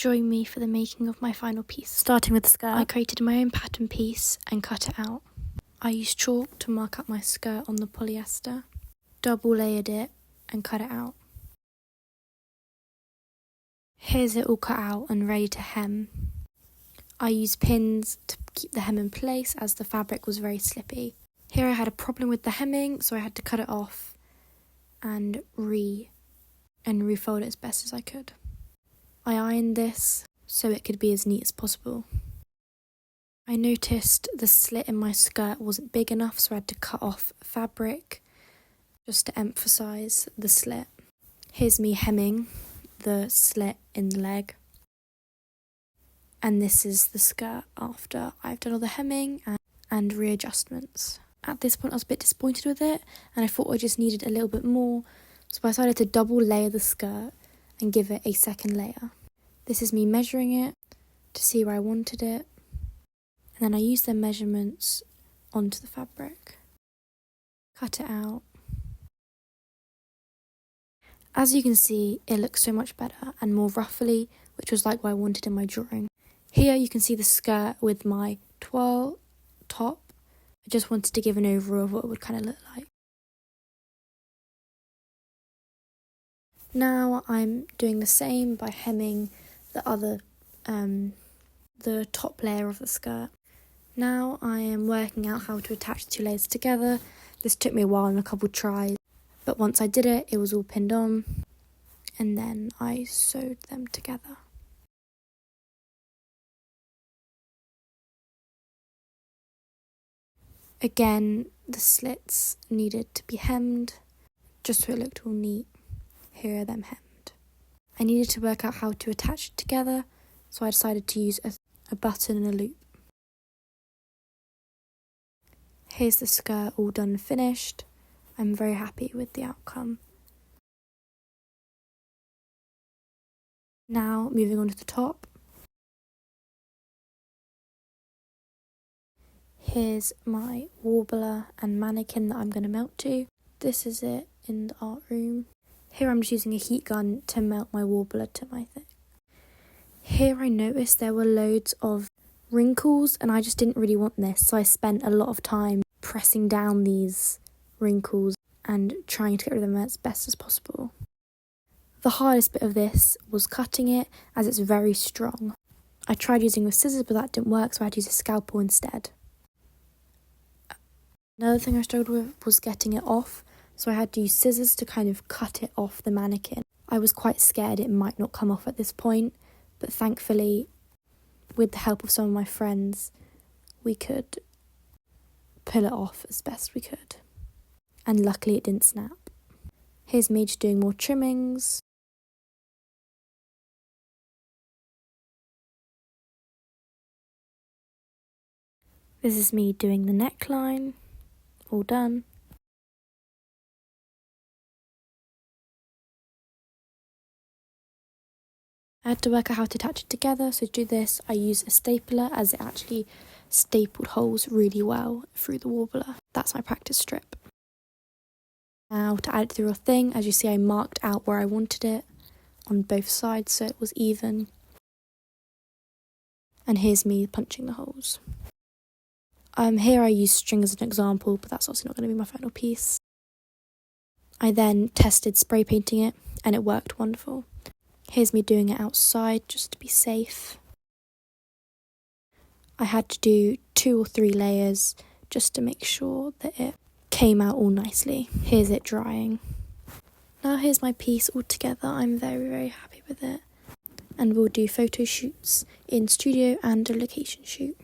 Join me for the making of my final piece. Starting with the skirt, I created my own pattern piece and cut it out. I used chalk to mark up my skirt on the polyester, double layered it and cut it out. Here's it all cut out and ready to hem. I used pins to keep the hem in place as the fabric was very slippy. Here I had a problem with the hemming, so I had to cut it off and refold it as best as I could. I ironed this so it could be as neat as possible. I noticed the slit in my skirt wasn't big enough, so I had to cut off fabric just to emphasise the slit. Here's me hemming the slit in the leg. And this is the skirt after I've done all the hemming and readjustments. At this point I was a bit disappointed with it and I thought I just needed a little bit more, so I decided to double layer the skirt and give it a second layer. This is me measuring it to see where I wanted it, and then I used the measurements onto the fabric. Cut it out. As you can see, it looks so much better and more ruffly, which was like what I wanted in my drawing. Here you can see the skirt with my twirl top. I just wanted to give an overall of what it would kind of look like. Now I'm doing the same by hemming the top layer of the skirt. Now I am working out how to attach the two layers together. This took me a while and a couple tries, but once I did it, it was all pinned on, and then I sewed them together. Again, the slits needed to be hemmed, just so it looked all neat. Here are them hemmed. I needed to work out how to attach it together, so I decided to use a button and a loop. Here's the skirt all done and finished. I'm very happy with the outcome. Now moving on to the top. Here's my warbler and mannequin that I'm going to melt to. This is it in the art room. Here I'm just using a heat gun to melt my warbler to my thing. Here I noticed there were loads of wrinkles and I just didn't really want this, so I spent a lot of time pressing down these wrinkles and trying to get rid of them as best as possible. The hardest bit of this was cutting it, as it's very strong. I tried using with scissors but that didn't work, so I had to use a scalpel instead. Another thing I struggled with was getting it off, so I had to use scissors to kind of cut it off the mannequin. I was quite scared it might not come off at this point, but thankfully, with the help of some of my friends, we could pull it off as best we could. And luckily it didn't snap. Here's me just doing more trimmings. This is me doing the neckline. All done. I had to work out how to attach it together, so to do this I use a stapler as it actually stapled holes really well through the warbler. That's my practice strip. Now to add it to the real thing, as you see I marked out where I wanted it on both sides so it was even. And here's me punching the holes. Here I use string as an example, but that's also not going to be my final piece. I then tested spray painting it and it worked wonderful. Here's me doing it outside just to be safe. I had to do 2 or 3 layers just to make sure that it came out all nicely. Here's it drying. Now here's my piece all together. I'm very, very happy with it. And we'll do photo shoots in studio and a location shoot.